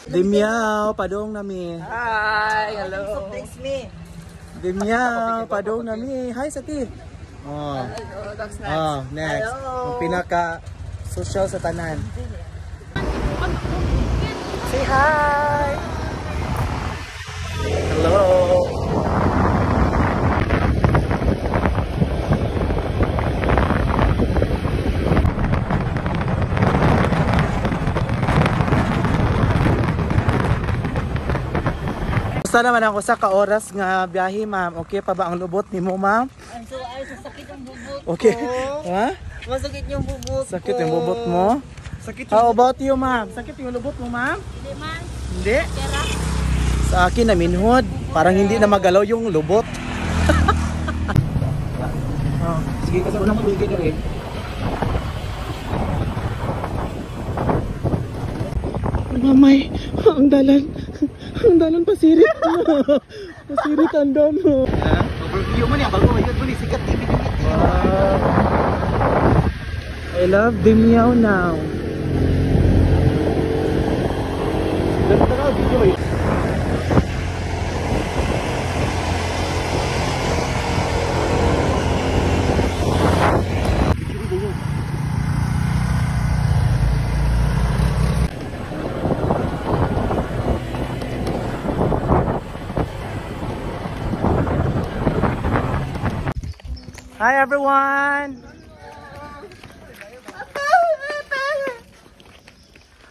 Dimiao, padong nami. Hi, hello. Dimiao, padong nami. Hi, Sati. Oh. That's nice. Next. Ang pinaka social sa tanan. Say hi. Hello. Basta naman ako sa ka-oras nga biyahe, ma'am. Okay pa ba ang lubot ni mo, ma'am? Ay, sasakit yung bubot Okay. ko. Ha? Masakit yung bubot Sakit ko. yung bubot mo? Sakit How about you, ma'am? Sakit yung lubot mo, ma'am? Hindi man. Hindi? Sa akin na minhod. Parang hindi na magalaw yung lubot. Sige, kasi unang magbigay na rin. Mamay, ang dalan pasirit mo. Pasirit ang dono. Overview mo niya, bago yun mo ni sikat TV. I love Dimiao now. Ganda ka, video ba yun? Hi everyone!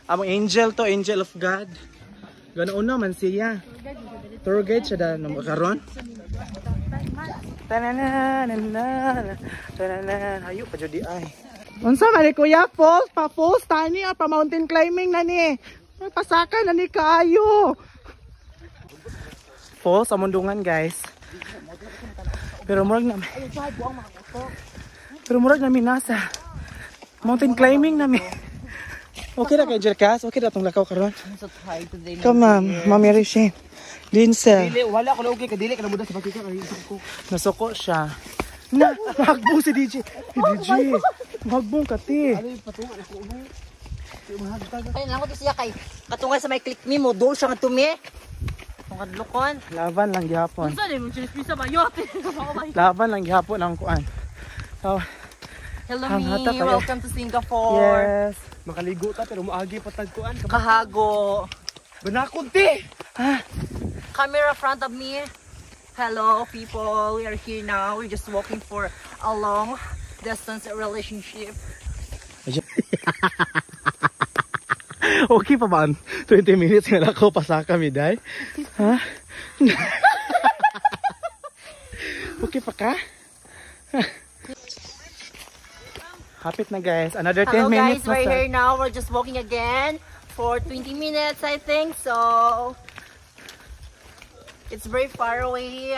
Among angel to, angel of God. Ganoon naman siya. Tour guide siya na makaroon. Tananana, tananana. Hayo pa jud di ay. Unsa man ni kuya? Falls pa falls tani pa mountain climbing na ni. Pasaka na ni kayo. Falls sa mundungan guys. Pero murag namin nasa mountain climbing namin. Okay na kay Jerkas? Okay na itong lakaw karon. Come ma'am, Ma'am Shane. Linsel. Wala ko na okay, kadili ka na muda sa pagkika. Nasuko siya. Na, mahagbong si DJ. DJ, mahagbong ka ti. Ano yung patungan ako? Ay, lang ko to siya kay katungan sa may click me mo. Doon siya nga tumi. Kadlokon. Laban lang gihapon. Saan mo pisa ba yot? Laban lang gihapon ang kuan. Hello me, welcome to Singapore. Yes. Makaligo ta pero maagi patagkuan. Kahago. Banakon ti. Ha? Camera front of me. Hello people, we are here now. We're just walking for a long distance relationship. Okay pa ba? 20 minutes nga ako pasaka mi day. Ha? Okay pa ka? Hapit na guys. Another 10 minutes. Hello guys, we're here now. We're just walking again for 20 minutes I think. So it's very far away.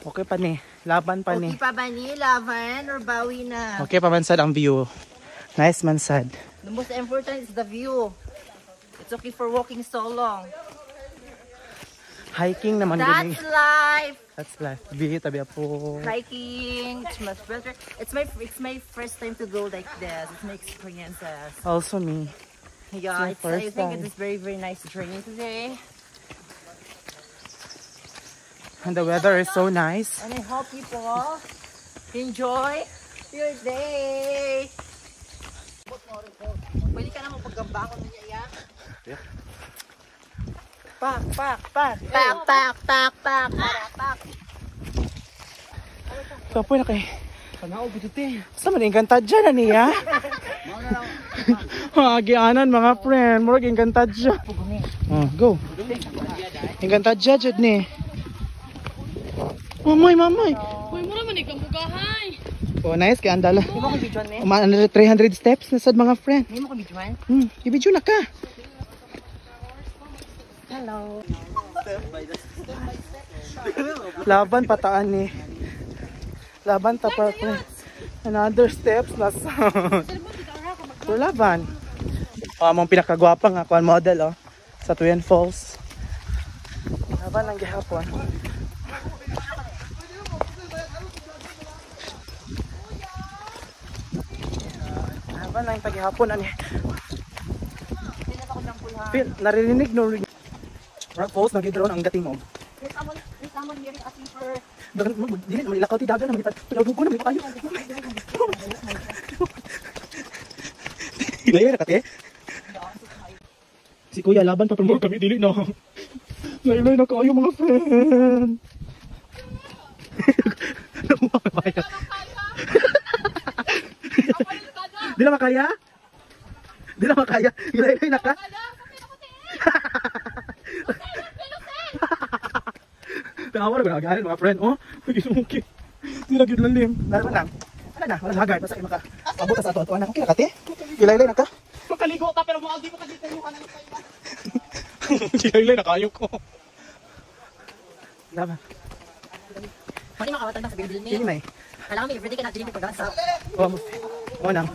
Okay pa ni. Laban pa ni. Okay pa ba ni? Laban or bawi na? Okay pa man sad ang view. Nice man sad. The most important is the view. It's okay for walking so long. Hiking naman That's gani. life. That's life. Bihi tabi po. Hiking, it's much better. It's my first time to go like this. It's my experiences. Also me. Yeah, It's my I first think time. it is very nice training today. And the weather is so nice. And I hope people enjoy your day. Pwede ka na magpaggambangon na niya, ya? Pak. Pak. Kapoy na kay. Panaw, bitutin. Sa man Encantadia na niya. Agianan mga friend, murag Encantadia. Go. Encantadia jud ni. Mamay. Uy, mura man ikaw mugahay. Oh, nice kay andala. Hindi mo ko bidyon, me? Another 300 steps na sad mga friend. Hindi mo ko bidyon? Ibidyo na ka. Hello. Laban pataan ni. Laban ta pa friend. Another steps na sound. So laban. Among pinakagwapa nga kuan model sa Twin Falls. Laban lang gihapon. Laban lang paghihapon ani. Feel, naririnig no. Rock post nagidron ang gating mo. There's someone here asking for... Dili naman ilakaw ti dagan naman ipad. Pinagugo naman kayo. Ilayo na kate. Si Kuya laban pa pero kami dili na. Laylay na kayo mga friend. Di na makaya? Di na makaya? Ilaylay na ka? Tawa na gagahin mga friend. Oh, nag-isumukit. Di na gid lalim. Laraman lang. Ano na? Walang hagard. Basta kayo makaabot sa ato. Anak, okay na kate? Ilaylay na ka? Makaligo ka pero di mo kasi tayo ka na yung kayo. Ilaylay na kayo ko. Laban. Mali makawatan na sa building Hindi na eh. Kailangan may everyday ka na dili pagasa. Oo nang.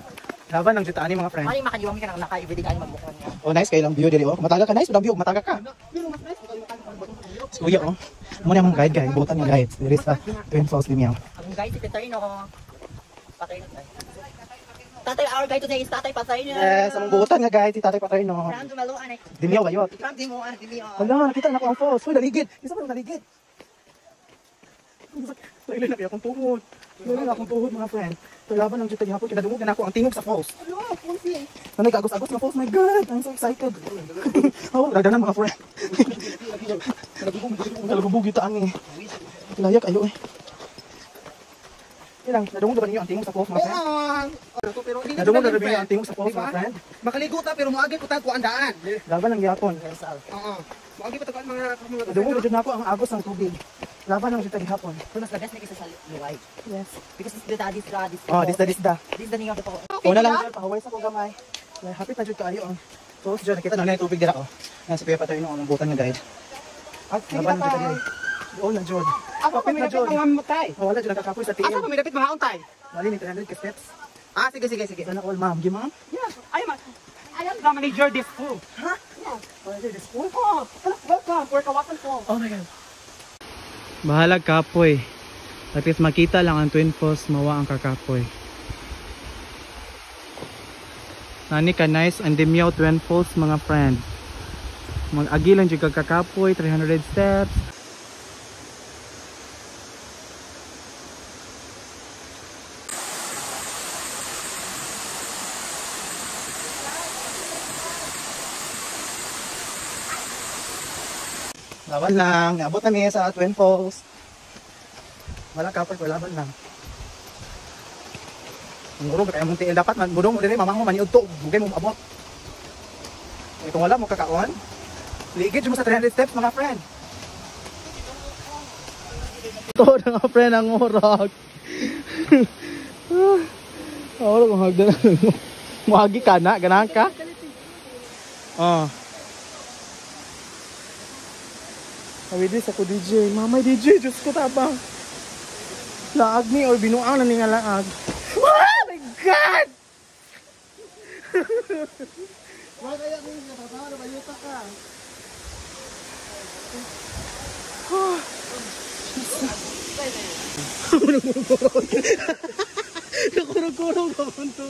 Laban ng jutaan ni mga friend. Mali makaliwang ka na naka-everyday ka magbukuan niya. Oh, nice kayo lang view dili oh. Mataga ka nice, madang view, mataga ka. Si Kuya oh. Mo na mong guide butan nga guide. There is a Twin Falls Limyaw. Ang guide si Peterino. Patay na tayo. Tatay, our guide today is Tatay Patay na. Yes, among butan nga guide si Tatay Patay no. Saan dumaluan eh. Limyaw ba yun? Saan di mo dilion. Wala, nakita na ko ang falls. Uy, naligid. Isa pa naligid. Lailay na kaya akong tuhod. Lailay na akong tuhod mga friend. Laban ng jutay hapon, kinadungog na ako ang tingog sa falls. Ano, falls eh. Nanay kagos-agos na falls, my God! I'm so excited. Oh, dagdanan mga friend. Nalagubog yung taan eh. Layak ayo eh. Ilang, nadungog na ba ninyo ang tingog sa falls mga friend? Nadungog na ba ninyo ang tingog sa falls mga friend? Makaligo ta pero muagi ko ta ko andaan. Laban ng gyapon. Oo. Muagi pa ta ko ang mga Nadungog na dyan ako ang agos ng tubig. Laban ng jutay hapon. So mas the best na kasi sa luway. Yes. Because it's the daddy's daddy's. Oh, disda. This the name of the po. Una lang dyan, pahuway sa kong gamay. Hapit na dyan kaayo. So, dyan, nakita na yung tubig dira ko. Yan, si Kuya Patay nung butan ng guide. Laban ng dyan. Oo na dyan. Ako pa may dapat mga matay. Wala dyan, nakakapoy sa tiil. Ako pa may dapat mga untay. Mali ni 300 ka steps. Ah, sige. Sana all ma'am. Gi ma'am? Yeah. I am the manager this school. Ha? Manager this school? Oh, welcome for Kawasan Falls. Oh my God. Bahalag kapoy. At least makita lang ang Twin Falls, mawa ang kakapoy. Nani ka nice ang Limyaw Twin Falls mga friend. Mag-agilan dyan kakapoy, 300 steps. Laban lang, naabot namin sa Twin Falls. Wala kapoy ko, laban lang. Ang guro, kaya mong tiil dapat, budong mo din, mamang mo maniod to, bugay mo maabot. Kung wala mo kakaon, ligid mo sa 300 steps mga friend. Ito na mga friend ang murag. Wala kong hagdan. Muhagi ka na, ganahan ka? Oh. Awidis ako DJ. Mamay DJ, Diyos ko tabang. Laag ni or binuang na nga laag. Oh my God! Wala kaya kung natatawag na bayuta ka. Nakurog-kurog naman to.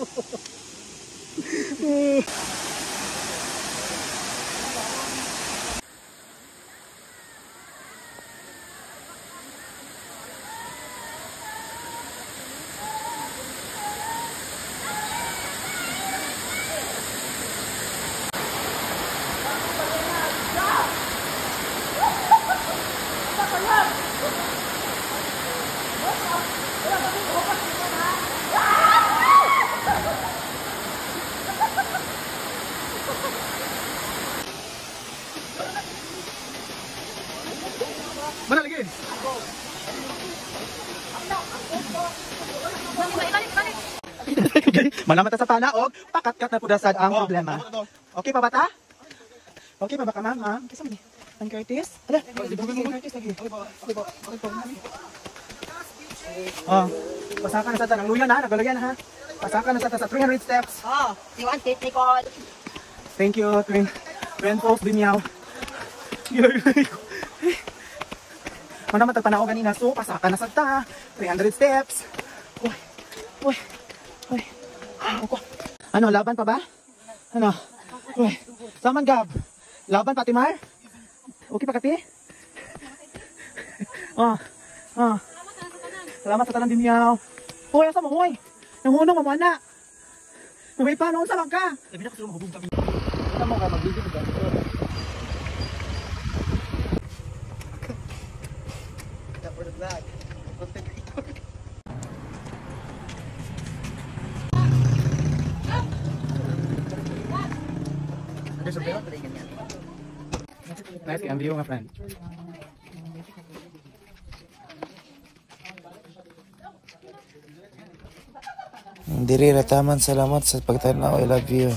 Mana lagi? Mana mata sa pana og pakat-kat na pudasad ang problema. Okay pa bata? Okay pa ba ka ma'am? Kisa mo di? Ang Curtis? Ala, Curtis lagi. Oh, pasakan na sa tanang luya na, nagalagyan ha. Pasakan na sa 300 steps. Oh, you want it, Nicole? Thank you, Twin Falls Limyaw. Mana matagpanaw ganina, so pasakan na sa ta. 300 steps. Uy. Ano, laban pa ba? Ano? Uy, saman Gab. Laban, Patimar? Okay pa, Kati? Oh, oh. Salamat sa tanan din yaw. Hoy, asa mo, hoy? Nangunong, mamana. May pa, noon sa ka? Sabi na ko sila mahubog kami. Ano mo ka, mag-video mo dyan? For the vlog. Nice ang view nga friend. Diri rataman, salamat sa pagtanaw. I love you.